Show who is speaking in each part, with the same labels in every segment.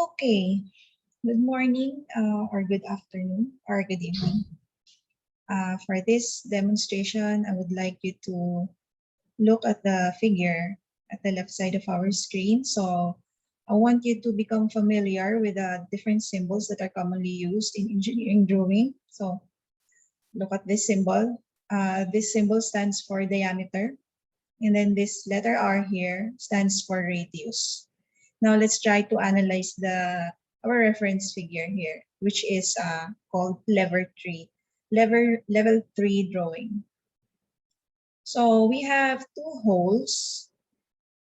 Speaker 1: Okay, good morning or good afternoon or good evening. For this demonstration, I would like you to look at the figure at the left side of our screen. So I want you to become familiar with the different symbols that are commonly used in engineering drawing. So look at this symbol. This symbol stands for diameter. And then this letter R here stands for radius. Now let's try to analyze our reference figure here, which is called level 3 drawing. So we have two holes.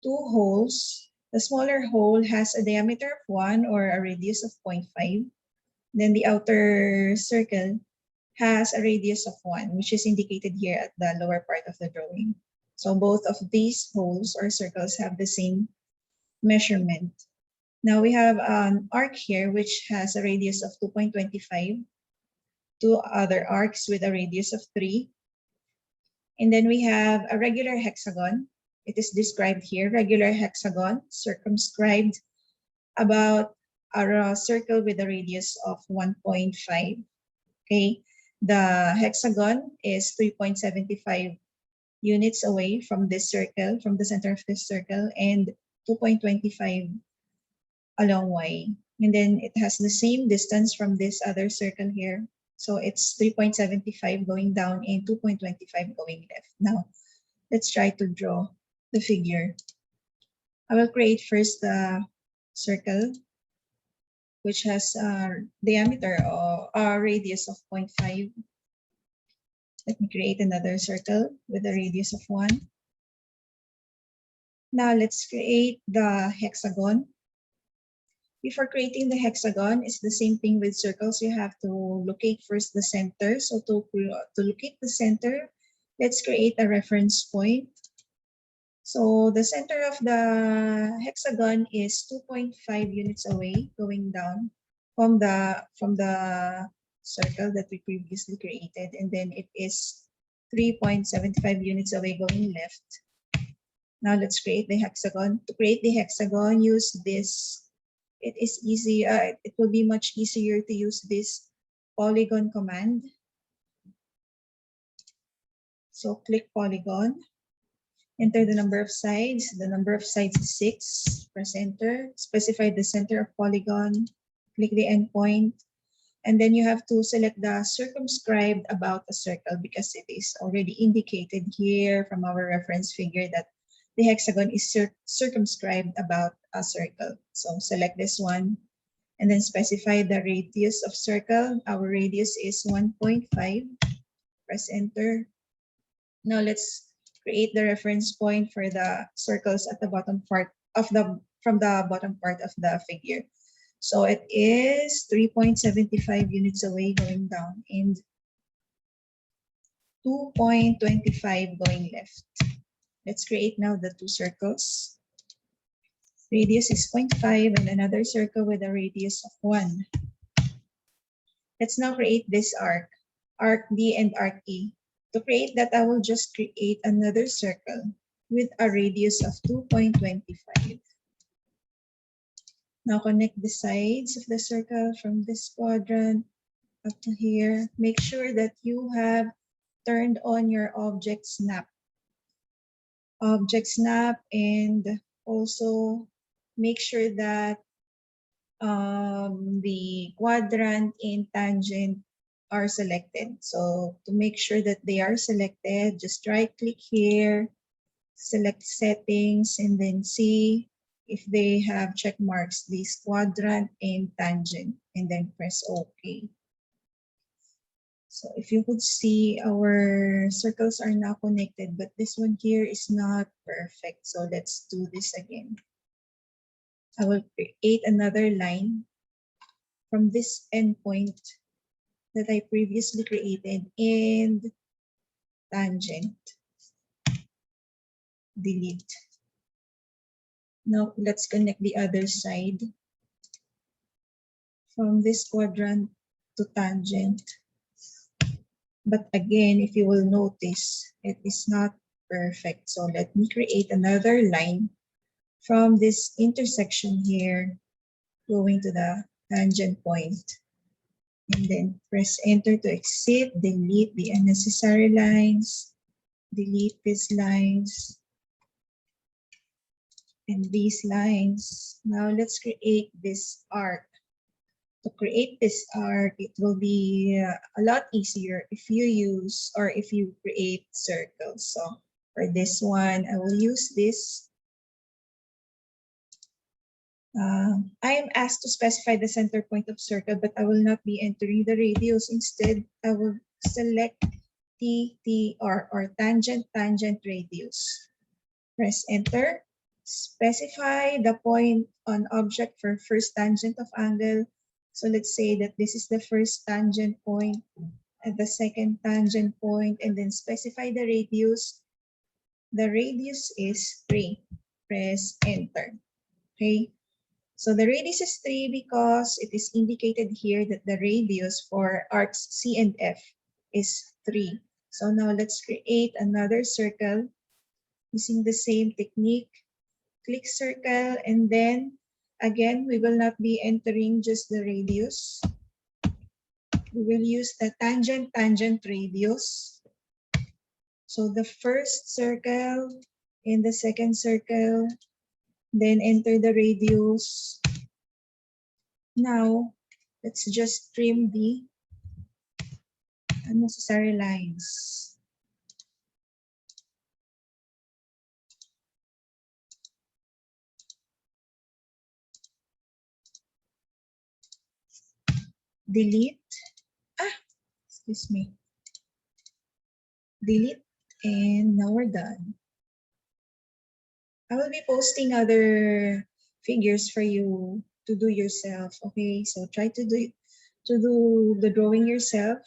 Speaker 1: The smaller hole has a diameter of 1 or a radius of 0.5. Then the outer circle has a radius of 1, which is indicated here at the lower part of the drawing. So both of these holes or circles have the same measurement. Now we have an arc here which has a radius of 2.25, two other arcs with a radius of 3. And then we have a regular hexagon. It is described here, regular hexagon circumscribed about a circle with a radius of 1.5. Okay, the hexagon is 3.75 units away from this circle, from the center of this circle, and 2.25 along Y. And then it has the same distance from this other circle here. So it's 3.75 going down and 2.25 going left. Now, let's try to draw the figure. I will create first the circle, which has a diameter or a radius of 0.5. Let me create another circle with a radius of 1. Now let's create the hexagon. Before creating the hexagon, it's the same thing with circles. You have to locate first the center. So to locate the center, let's create a reference point. So the center of the hexagon is 2.5 units away going down from the circle that we previously created, and then it is 3.75 units away going left. Now let's create the hexagon. To create the hexagon, use this. It is easy. It will be much easier to use this Polygon command. So click Polygon. Enter the number of sides. The number of sides is 6. Press enter. Specify the center of polygon. Click the endpoint. And then you have to select the circumscribed about a circle because it is already indicated here from our reference figure that the hexagon is circumscribed about a circle. So select this one and then specify the radius of circle. Our radius is 1.5. Press enter. Now let's create the reference point for the circles at the bottom part of from the bottom part of the figure. So it is 3.75 units away going down and 2.25 going left. Let's create now the two circles. Radius is 0.5 and another circle with a radius of 1. Let's now create this arc, arc D and arc E. To create that, I will just create another circle with a radius of 2.25. Now connect the sides of the circle from this quadrant up to here. Make sure that you have turned on your object snap. And also make sure that the quadrant and tangent are selected. So to make sure that they are selected, just right click here, select settings, and then see if they have check marks, this quadrant and tangent, and then press OK. So if you could see, our circles are now connected, but this one here is not perfect. So let's do this again. I will create another line from this endpoint that I previously created and tangent. Delete. Now let's connect the other side from this quadrant to tangent. But again, if you will notice, it is not perfect. So let me create another line from this intersection here going to the tangent point. And then press enter to exit, delete the unnecessary lines, delete these lines, and these lines. Now let's create this arc. To create this arc, it will be a lot easier if you use or if you create circles. So for this one, I will use this. I am asked to specify the center point of circle, but I will not be entering the radius. Instead, I will select TTR or tangent radius. Press enter. Specify the point on object for first tangent of angle. So let's say that this is the first tangent point and the second tangent point, and then specify the radius. The radius is 3. Press enter. Okay. So the radius is 3 because it is indicated here that the radius for arcs C and F is 3. So now let's create another circle using the same technique. Click circle, and then again, we will not be entering just the radius. We will use the tangent radius. So the first circle and the second circle, then enter the radius. Now, let's just trim the unnecessary lines. Delete. Excuse me. Delete, and now we're done. I will be posting other figures for you to do yourself. Okay, so try to do the drawing yourself.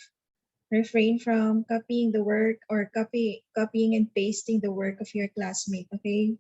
Speaker 1: Refrain from copying the work or copying and pasting the work of your classmate. Okay.